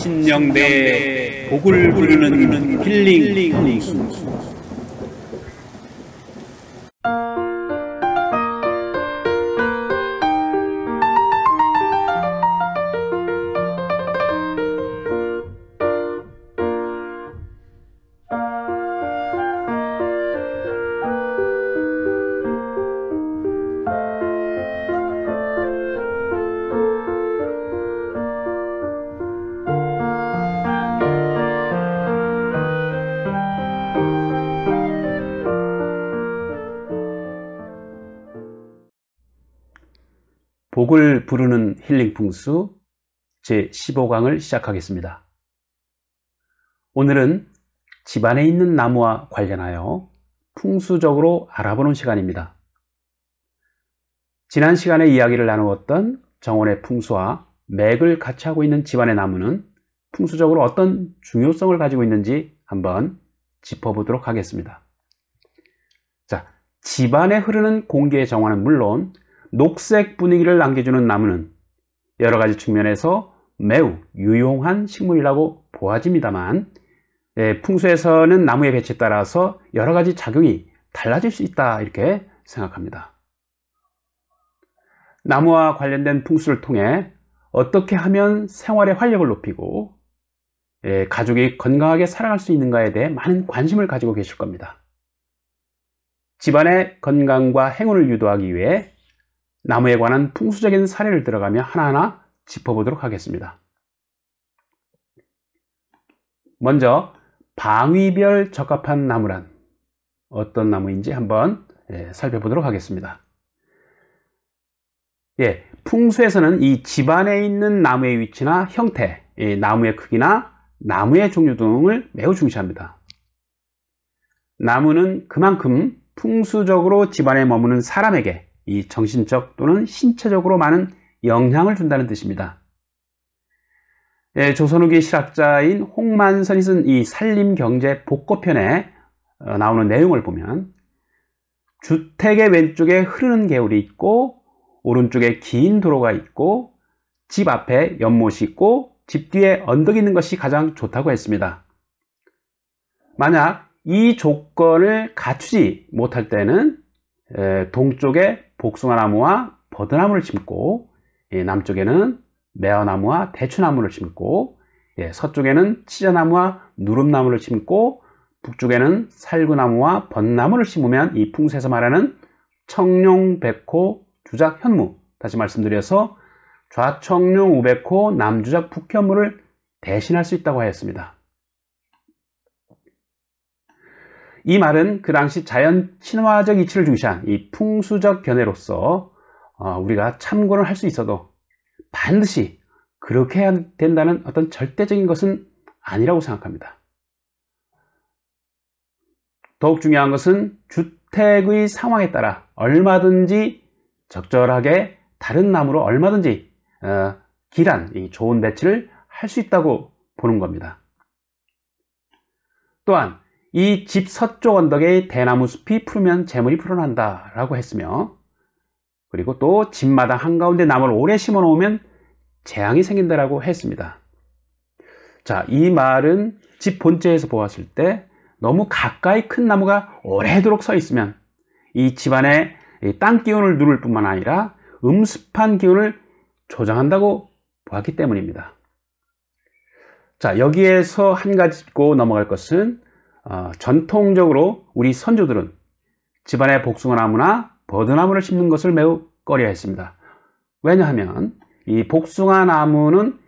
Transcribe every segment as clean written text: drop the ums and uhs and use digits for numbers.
신령대의 복을 부르는 힐링 풍수. 복을 부르는 힐링 풍수 제15강을 시작하겠습니다. 오늘은 집안에 있는 나무와 관련하여 풍수적으로 알아보는 시간입니다. 지난 시간에 이야기를 나누었던 정원의 풍수와 맥을 같이 하고 있는 집안의 나무는 풍수적으로 어떤 중요성을 가지고 있는지 한번 짚어보도록 하겠습니다. 자, 집안에 흐르는 공기의 정화는 물론 녹색 분위기를 남겨주는 나무는 여러 가지 측면에서 매우 유용한 식물이라고 보아집니다만, 풍수에서는 나무의 배치에 따라서 여러 가지 작용이 달라질 수 있다, 이렇게 생각합니다. 나무와 관련된 풍수를 통해 어떻게 하면 생활의 활력을 높이고 가족이 건강하게 살아갈 수 있는가에 대해 많은 관심을 가지고 계실 겁니다. 집안의 건강과 행운을 유도하기 위해 나무에 관한 풍수적인 사례를 들어가며 하나하나 짚어보도록 하겠습니다. 먼저 방위별 적합한 나무란 어떤 나무인지 한번 살펴보도록 하겠습니다. 풍수에서는 이 집안에 있는 나무의 위치나 형태, 나무의 크기나 나무의 종류 등을 매우 중시합니다. 나무는 그만큼 풍수적으로 집안에 머무는 사람에게 이 정신적 또는 신체적으로 많은 영향을 준다는 뜻입니다. 조선 후기 실학자인 홍만선이 쓴 이 산림경제 복고편에 나오는 내용을 보면 주택의 왼쪽에 흐르는 개울이 있고 오른쪽에 긴 도로가 있고 집 앞에 연못이 있고 집 뒤에 언덕이 있는 것이 가장 좋다고 했습니다. 만약 이 조건을 갖추지 못할 때는 동쪽에 복숭아나무와 버드나무를 심고 남쪽에는 매화나무와 대추나무를 심고 서쪽에는 치자나무와 누름나무를 심고 북쪽에는 살구나무와 벚나무를 심으면 이 풍수에서 말하는 청룡, 백호, 주작, 현무, 다시 말씀드려서 좌청룡, 우백호, 남주작, 북현무를 대신할 수 있다고 하였습니다. 이 말은 그 당시 자연 친화적 이치를 중시한 이 풍수적 견해로서 우리가 참고를 할 수 있어도 반드시 그렇게 해야 된다는 어떤 절대적인 것은 아니라고 생각합니다. 더욱 중요한 것은 주택의 상황에 따라 얼마든지 적절하게 다른 나무로 얼마든지 길한 좋은 배치를 할 수 있다고 보는 겁니다. 또한 이 집 서쪽 언덕에 대나무 숲이 푸르면 재물이 불어난다 라고 했으며, 그리고 또 집마당 한가운데 나무를 오래 심어 놓으면 재앙이 생긴다라고 했습니다. 자, 이 말은 집 본체에서 보았을 때 너무 가까이 큰 나무가 오래도록 서 있으면 이 집안의 땅 기운을 누를 뿐만 아니라 음습한 기운을 조장한다고 보았기 때문입니다. 자, 여기에서 한 가지 짚고 넘어갈 것은 전통적으로 우리 선조들은 집안에 복숭아나무나 버드나무를 심는 것을 매우 꺼려했습니다. 왜냐하면 이 복숭아나무는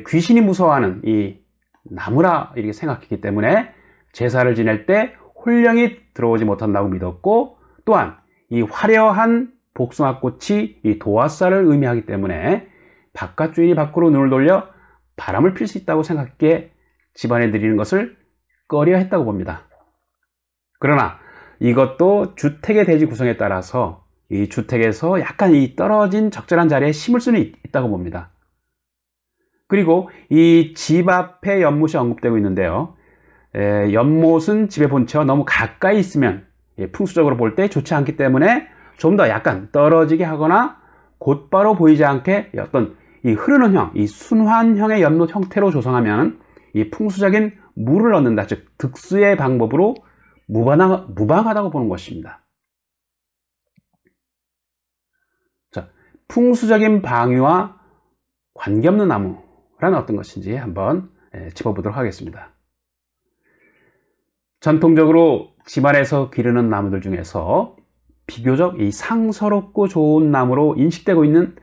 귀신이 무서워하는 이 나무라 이렇게 생각했기 때문에 제사를 지낼 때 혼령이 들어오지 못한다고 믿었고, 또한 이 화려한 복숭아꽃이 이 도화살을 의미하기 때문에 바깥 주인이 밖으로 눈을 돌려 바람을 필 수 있다고 생각해 집안에 들이는 것을 꺼려 했다고 봅니다. 그러나 이것도 주택의 대지 구성에 따라서 이 주택에서 약간 떨어진 적절한 자리에 심을 수는 있다고 봅니다. 그리고 이 집 앞에 연못이 언급되고 있는데요. 연못은 집의 본체와 너무 가까이 있으면 풍수적으로 볼 때 좋지 않기 때문에 좀 더 약간 떨어지게 하거나 곧바로 보이지 않게 어떤 이 흐르는 형, 이 순환형의 연못 형태로 조성하면 이 풍수적인 물을 얻는다, 즉 득수의 방법으로 무방하다고 보는 것입니다. 자, 풍수적인 방위와 관계없는 나무란 어떤 것인지 한번 짚어보도록 하겠습니다. 전통적으로 집안에서 기르는 나무들 중에서 비교적 이 상서롭고 좋은 나무로 인식되고 있는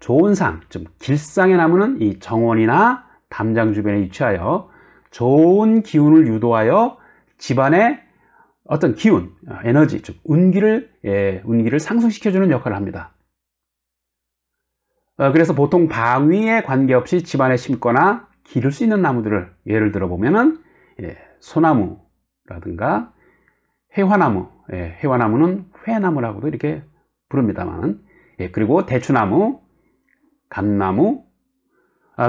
좋은 상, 즉 길상의 나무는 이 정원이나 담장 주변에 위치하여 좋은 기운을 유도하여 집안의 어떤 기운, 에너지, 즉 운기를 상승시켜주는 역할을 합니다. 그래서 보통 방위에 관계없이 집안에 심거나 기를 수 있는 나무들을 예를 들어 보면은 소나무라든가 회화나무, 회화나무는 회나무라고도 이렇게 부릅니다만, 그리고 대추나무, 감나무,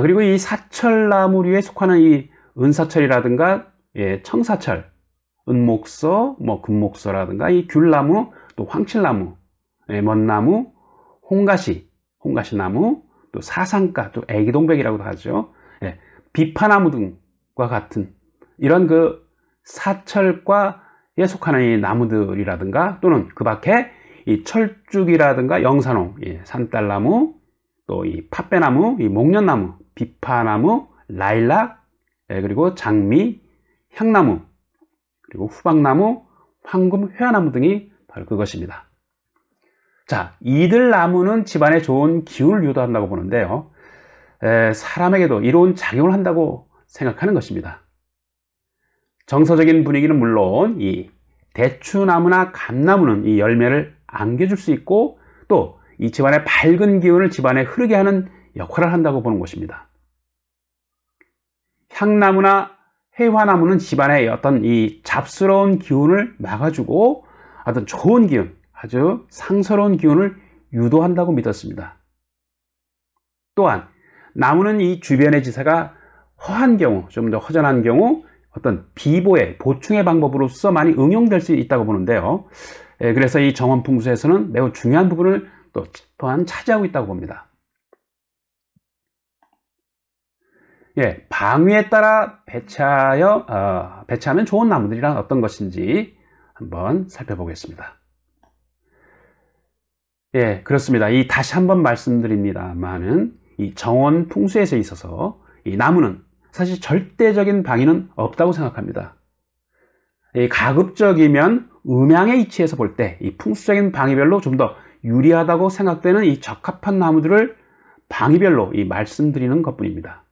그리고 이 사철나무류에 속하는 이 은사철이라든가 청사철, 은목서, 금목서라든가 이 귤나무, 또 황칠나무, 먼나무, 홍가시나무, 또 사상가, 또 애기동백이라고도 하죠. 비파나무 등과 같은 이런 그 사철과에 속하는 이 나무들이라든가, 또는 그 밖에 이 철쭉이라든가 영산홍, 산딸나무, 또 이 팥배나무, 이 목련나무, 비파나무, 라일락, 그리고 장미, 향나무, 그리고 후박나무, 황금, 회화나무 등이 바로 그것입니다. 자, 이들 나무는 집안에 좋은 기운을 유도한다고 보는데요, 사람에게도 이로운 작용을 한다고 생각하는 것입니다. 정서적인 분위기는 물론 이 대추나무나 감나무는 이 열매를 안겨줄 수 있고, 또 이 집안의 밝은 기운을 집안에 흐르게 하는 역할을 한다고 보는 것입니다. 향나무나 회화나무는 집안의 어떤 이 잡스러운 기운을 막아주고 어떤 좋은 기운, 아주 상서로운 기운을 유도한다고 믿었습니다. 또한 나무는 이 주변의 지사가 허한 경우, 좀 더 허전한 경우 어떤 비보의, 보충의 방법으로서 많이 응용될 수 있다고 보는데요, 그래서 이 정원풍수에서는 매우 중요한 부분을 또한 차지하고 있다고 봅니다. 방위에 따라 배치하면 좋은 나무들이란 어떤 것인지 한번 살펴보겠습니다. 그렇습니다. 다시 한번 말씀드립니다만은 이 정원 풍수에서 있어서 이 나무는 사실 절대적인 방위는 없다고 생각합니다. 가급적이면 음양의 이치에서 볼 때 이 풍수적인 방위별로 좀 더 유리하다고 생각되는 이 적합한 나무들을 방위별로 말씀드리는 것뿐입니다.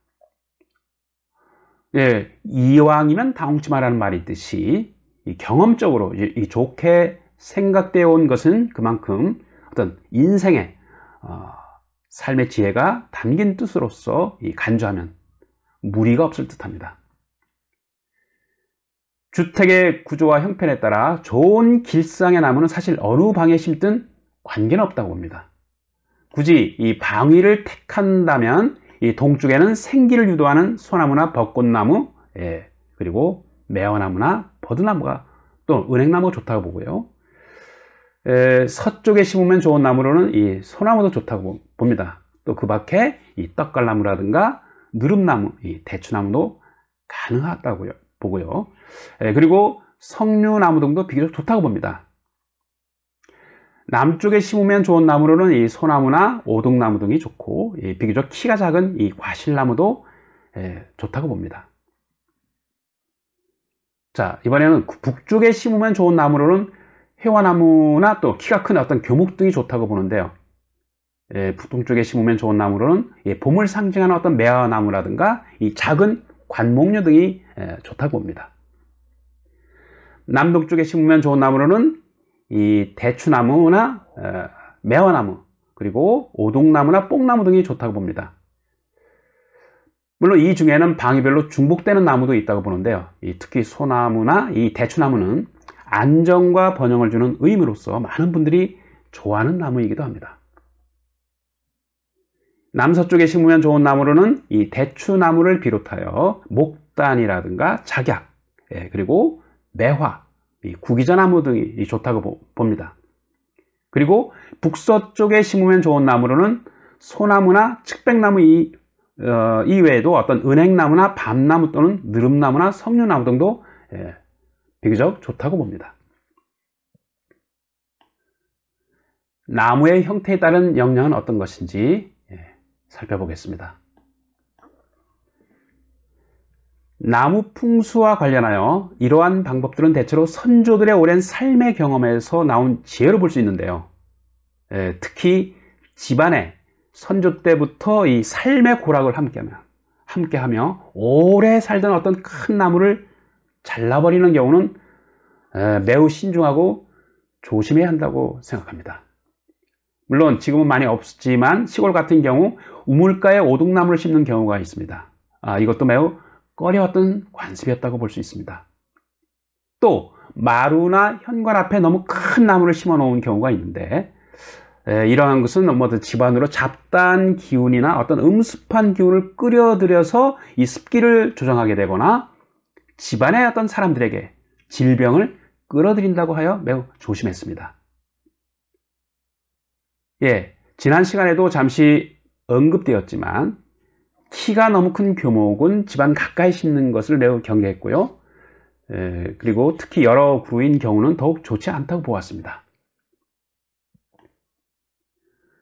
이왕이면 다홍치 마라는 말이 있듯이 경험적으로 이 좋게 생각되어 온 것은 그만큼 어떤 인생의 삶의 지혜가 담긴 뜻으로서 간주하면 무리가 없을 듯합니다. 주택의 구조와 형편에 따라 좋은 길상의 나무는 사실 어느 방에 심든 관계는 없다고 봅니다. 굳이 이 방위를 택한다면 이 동쪽에는 생기를 유도하는 소나무나 벚꽃나무, 그리고 매화나무나 버드나무가, 또 은행나무가 좋다고 보고요. 서쪽에 심으면 좋은 나무로는 이 소나무도 좋다고 봅니다. 또 그 밖에 이 떡갈나무라든가 누릅나무, 이 대추나무도 가능하다고 보고요. 그리고 석류나무 등도 비교적 좋다고 봅니다. 남쪽에 심으면 좋은 나무로는 이 소나무나 오등나무 등이 좋고, 비교적 키가 작은 이 과실나무도 좋다고 봅니다. 자, 이번에는 북쪽에 심으면 좋은 나무로는 회화나무나 또 키가 큰 어떤 교목 등이 좋다고 보는데요, 북동쪽에 심으면 좋은 나무로는 봄을 상징하는 어떤 매화나무라든가 이 작은 관목류 등이 좋다고 봅니다. 남동쪽에 심으면 좋은 나무로는 이 대추나무나 매화나무, 그리고 오동나무나 뽕나무 등이 좋다고 봅니다. 물론 이 중에는 방위별로 중복되는 나무도 있다고 보는데요, 특히 소나무나 이 대추나무는 안정과 번영을 주는 의미로서 많은 분들이 좋아하는 나무이기도 합니다. 남서쪽에 심으면 좋은 나무로는 이 대추나무를 비롯하여 목단이라든가 작약, 그리고 매화, 이 구기자나무 등이 좋다고 봅니다. 그리고 북서쪽에 심으면 좋은 나무로는 소나무나 측백나무 이외에도 어떤 은행나무나 밤나무 또는 느릅나무나 석류나무 등도 비교적 좋다고 봅니다. 나무의 형태에 따른 영향은 어떤 것인지 살펴보겠습니다. 나무 풍수와 관련하여 이러한 방법들은 대체로 선조들의 오랜 삶의 경험에서 나온 지혜로 볼 수 있는데요. 특히 집안에 선조 때부터 이 삶의 고락을 함께하며 오래 살던 어떤 큰 나무를 잘라버리는 경우는 매우 신중하고 조심해야 한다고 생각합니다. 물론 지금은 많이 없지만 시골 같은 경우 우물가에 오동나무를 심는 경우가 있습니다. 이것도 매우 꺼려왔던 관습이었다고 볼 수 있습니다. 또 마루나 현관 앞에 너무 큰 나무를 심어 놓은 경우가 있는데 이러한 것은 집안으로 잡다한 기운이나 어떤 음습한 기운을 끌어들여서 이 습기를 조정하게 되거나 집안의 어떤 사람들에게 질병을 끌어들인다고 하여 매우 조심했습니다. 지난 시간에도 잠시 언급되었지만 키가 너무 큰 교목은 집안 가까이 심는 것을 매우 경계했고요. 그리고 특히 여러 그루인 경우는 더욱 좋지 않다고 보았습니다.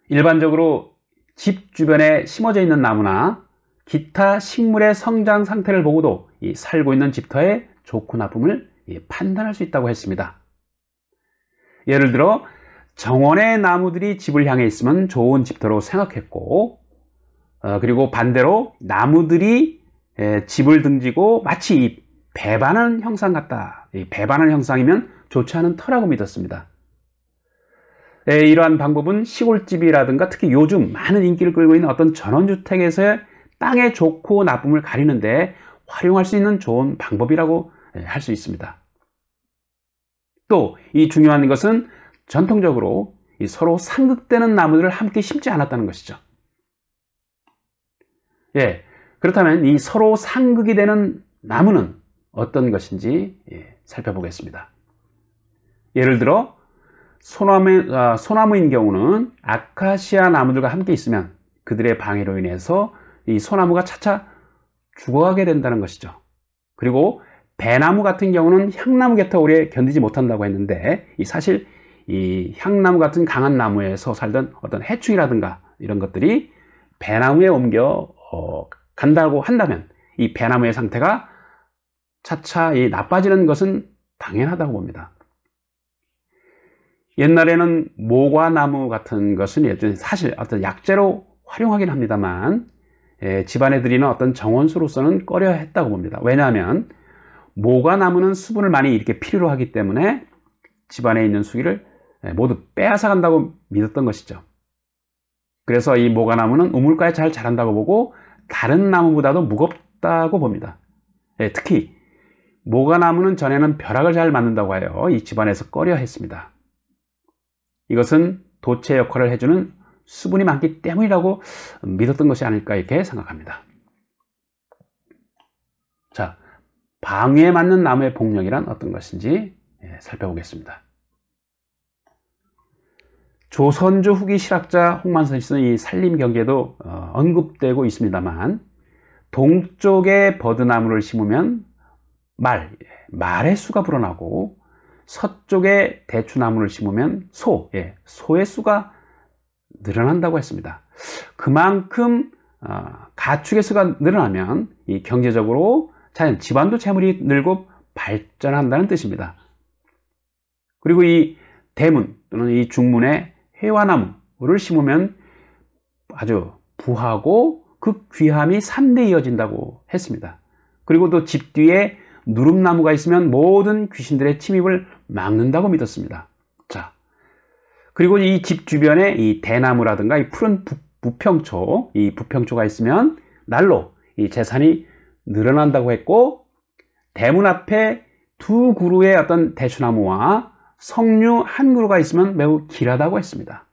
일반적으로 집 주변에 심어져 있는 나무나 기타 식물의 성장 상태를 보고도 이 살고 있는 집터의 좋고 나쁨을 판단할 수 있다고 했습니다. 예를 들어 정원의 나무들이 집을 향해 있으면 좋은 집터로 생각했고, 그리고 반대로 나무들이 집을 등지고 마치 이 배반하는 형상 같다. 이 배반하는 형상이면 좋지 않은 터라고 믿었습니다. 이러한 방법은 시골집이라든가 특히 요즘 많은 인기를 끌고 있는 어떤 전원주택에서의 땅의 좋고 나쁨을 가리는데 활용할 수 있는 좋은 방법이라고 할 수 있습니다. 또 이 중요한 것은 전통적으로 서로 상극되는 나무들을 함께 심지 않았다는 것이죠. 그렇다면 이 서로 상극이 되는 나무는 어떤 것인지 살펴보겠습니다. 예를 들어 소나무인 경우는 아카시아 나무들과 함께 있으면 그들의 방해로 인해서 이 소나무가 차차 죽어가게 된다는 것이죠. 그리고 배나무 같은 경우는 향나무 곁에 오래 견디지 못한다고 했는데 사실 이 향나무 같은 강한 나무에서 살던 어떤 해충이라든가 이런 것들이 배나무에 옮겨 간다고 한다면 이 배나무의 상태가 차차 나빠지는 것은 당연하다고 봅니다. 옛날에는 모과나무 같은 것은 사실 어떤 약재로 활용하긴 합니다만 집안에 들이는 어떤 정원수로서는 꺼려 했다고 봅니다. 왜냐하면 모과나무는 수분을 많이 이렇게 필요로 하기 때문에 집안에 있는 수기를 모두 빼앗아 간다고 믿었던 것이죠. 그래서 이 모과나무는 우물가에 잘 자란다고 보고 다른 나무보다도 무겁다고 봅니다. 특히 모과나무는 전에는 벼락을 잘 맞는다고 하여 이 집안에서 꺼려 했습니다. 이것은 도체 역할을 해주는 수분이 많기 때문이라고 믿었던 것이 아닐까 이렇게 생각합니다. 자, 방위에 맞는 나무의 복령이란 어떤 것인지 살펴보겠습니다. 조선조 후기 실학자 홍만선 씨는 이 산림경제도 언급되고 있습니다만 동쪽에 버드나무를 심으면 말의 수가 불어나고 서쪽에 대추나무를 심으면 소의 수가 늘어난다고 했습니다. 그만큼 가축의 수가 늘어나면 이 경제적으로 자연 집안도 재물이 늘고 발전한다는 뜻입니다. 그리고 이 대문 또는 이 중문에 회화나무를 심으면 아주 부하고 그 귀함이 3대 이어진다고 했습니다. 그리고 또 집 뒤에 누름나무가 있으면 모든 귀신들의 침입을 막는다고 믿었습니다. 자, 그리고 이 집 주변에 이 대나무라든가 이 푸른 부평초, 이 부평초가 있으면 날로 이 재산이 늘어난다고 했고, 대문 앞에 2그루의 어떤 대추나무와 석류 1그루가 있으면 매우 길하다고 했습니다.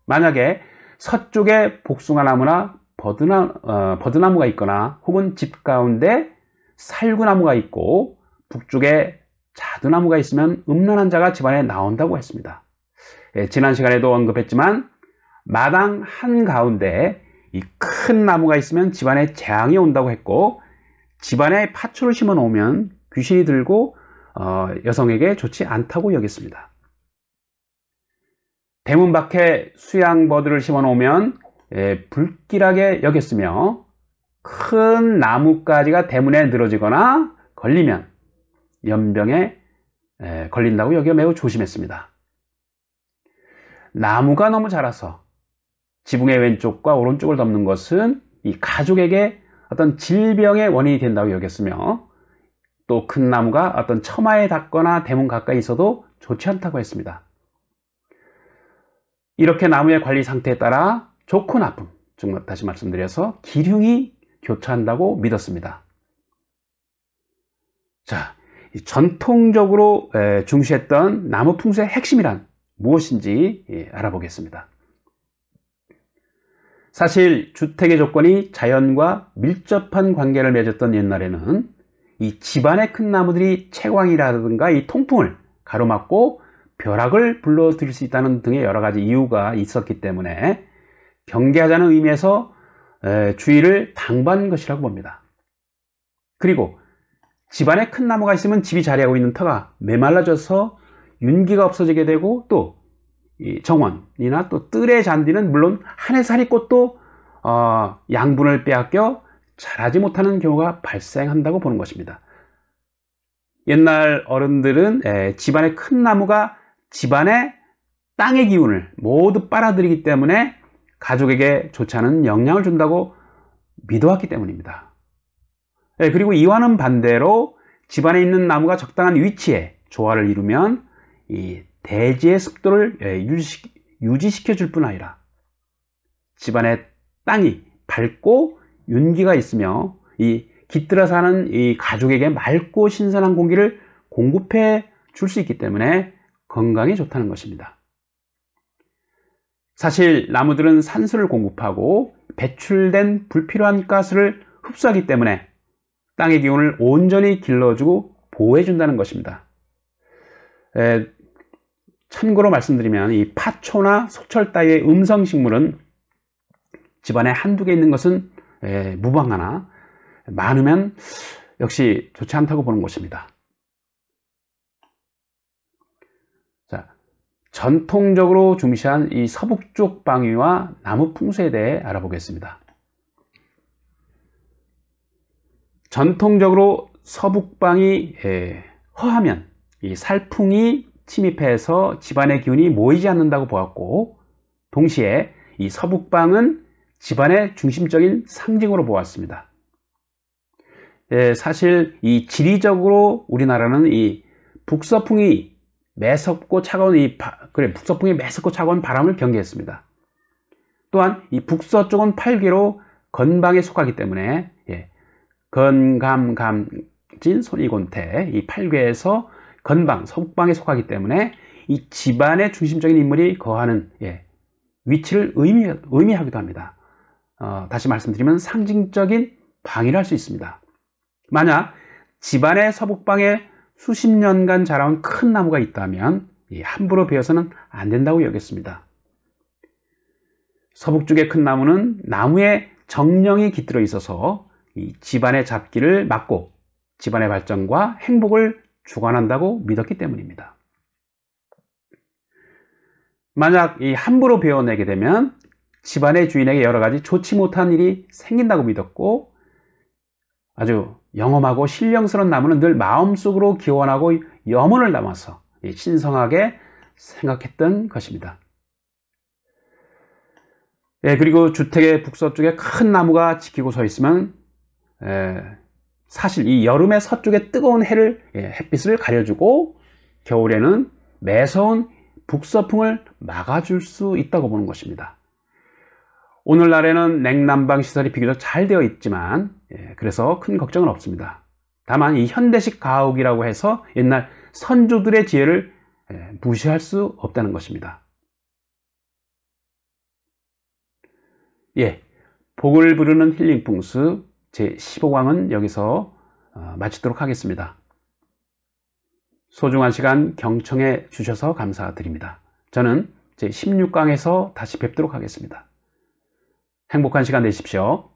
만약에 서쪽에 복숭아나무나 버드나무가 있거나 혹은 집 가운데 살구나무가 있고 북쪽에 자두나무가 있으면 음란한 자가 집안에 나온다고 했습니다. 지난 시간에도 언급했지만 마당 한가운데 이 큰 나무가 있으면 집안에 재앙이 온다고 했고, 집안에 파초를 심어 놓으면 귀신이 들고 여성에게 좋지 않다고 여겼습니다. 대문 밖에 수양버드를 심어 놓으면 불길하게 여겼으며, 큰 나뭇가지가 대문에 늘어지거나 걸리면 연병에 걸린다고 여겨 매우 조심했습니다. 나무가 너무 자라서 지붕의 왼쪽과 오른쪽을 덮는 것은 이 가족에게 어떤 질병의 원인이 된다고 여겼으며, 또 큰 나무가 어떤 처마에 닿거나 대문 가까이 있어도 좋지 않다고 했습니다. 이렇게 나무의 관리 상태에 따라 좋고 나쁨, 즉 다시 말씀드려서 기흉이 교차한다고 믿었습니다. 자, 전통적으로 중시했던 나무 풍수의 핵심이란 무엇인지 알아보겠습니다. 사실 주택의 조건이 자연과 밀접한 관계를 맺었던 옛날에는 이 집안의 큰 나무들이 채광이라든가 이 통풍을 가로막고 벼락을 불러들일 수 있다는 등의 여러 가지 이유가 있었기 때문에 경계하자는 의미에서 주의를 당부한 것이라고 봅니다. 그리고 집안에 큰 나무가 있으면 집이 자리하고 있는 터가 메말라져서 윤기가 없어지게 되고, 또 이 정원이나 또 뜰의 잔디는 물론 한 해살이 꽃도 양분을 빼앗겨 자라지 못하는 경우가 발생한다고 보는 것입니다. 옛날 어른들은 집안의 큰 나무가 집안의 땅의 기운을 모두 빨아들이기 때문에 가족에게 좋지 않은 영향을 준다고 믿어왔기 때문입니다. 그리고 이와는 반대로 집안에 있는 나무가 적당한 위치에 조화를 이루면 이 대지의 습도를 유지시켜 줄 뿐 아니라 집안의 땅이 밝고 윤기가 있으며 이 깃들어 사는 이 가족에게 맑고 신선한 공기를 공급해 줄 수 있기 때문에 건강에 좋다는 것입니다. 사실 나무들은 산소를 공급하고 배출된 불필요한 가스를 흡수하기 때문에 땅의 기운을 온전히 길러주고 보호해 준다는 것입니다. 참고로 말씀드리면 이 파초나 소철 따위의 음성식물은 집안에 한두 개 있는 것은 무방하나 많으면 역시 좋지 않다고 보는 것입니다. 자, 전통적으로 중시한 이 서북쪽 방위와 나무 풍수에 대해 알아보겠습니다. 전통적으로 서북방이 허하면 이 살풍이 침입해서 집안의 기운이 모이지 않는다고 보았고, 동시에 이 서북방은 집안의 중심적인 상징으로 보았습니다. 사실 이 지리적으로 우리나라는 이 북서풍이 매섭고 차가운 북서풍이 매섭고 차가운 바람을 경계했습니다. 또한 이 북서쪽은 팔귀로 건방에 속하기 때문에 건감감진 손이곤태 이 팔괘에서 건방, 서북방에 속하기 때문에 이 집안의 중심적인 인물이 거하는 위치를 의미하기도 합니다. 다시 말씀드리면 상징적인 방위를 할 수 있습니다. 만약 집안의 서북방에 수십 년간 자라온 큰 나무가 있다면 함부로 베어서는 안 된다고 여겼습니다. 서북쪽의 큰 나무는 나무에 정령이 깃들어 있어서 이 집안의 잡기를 막고 집안의 발전과 행복을 주관한다고 믿었기 때문입니다. 만약 이 함부로 베어내게 되면 집안의 주인에게 여러 가지 좋지 못한 일이 생긴다고 믿었고, 아주 영험하고 신령스러운 나무는 늘 마음속으로 기원하고 염원을 담아서 신성하게 생각했던 것입니다. 그리고 주택의 북서쪽에 큰 나무가 지키고 서 있으면 사실 이 여름의 서쪽의 뜨거운 햇빛을 가려주고 겨울에는 매서운 북서풍을 막아줄 수 있다고 보는 것입니다. 오늘날에는 냉난방 시설이 비교적 잘 되어 있지만 그래서 큰 걱정은 없습니다. 다만 이 현대식 가옥이라고 해서 옛날 선조들의 지혜를 무시할 수 없다는 것입니다. 복을 부르는 힐링 풍수 제15강은 여기서 마치도록 하겠습니다. 소중한 시간 경청해 주셔서 감사드립니다. 저는 제 16강에서 다시 뵙도록 하겠습니다. 행복한 시간 되십시오.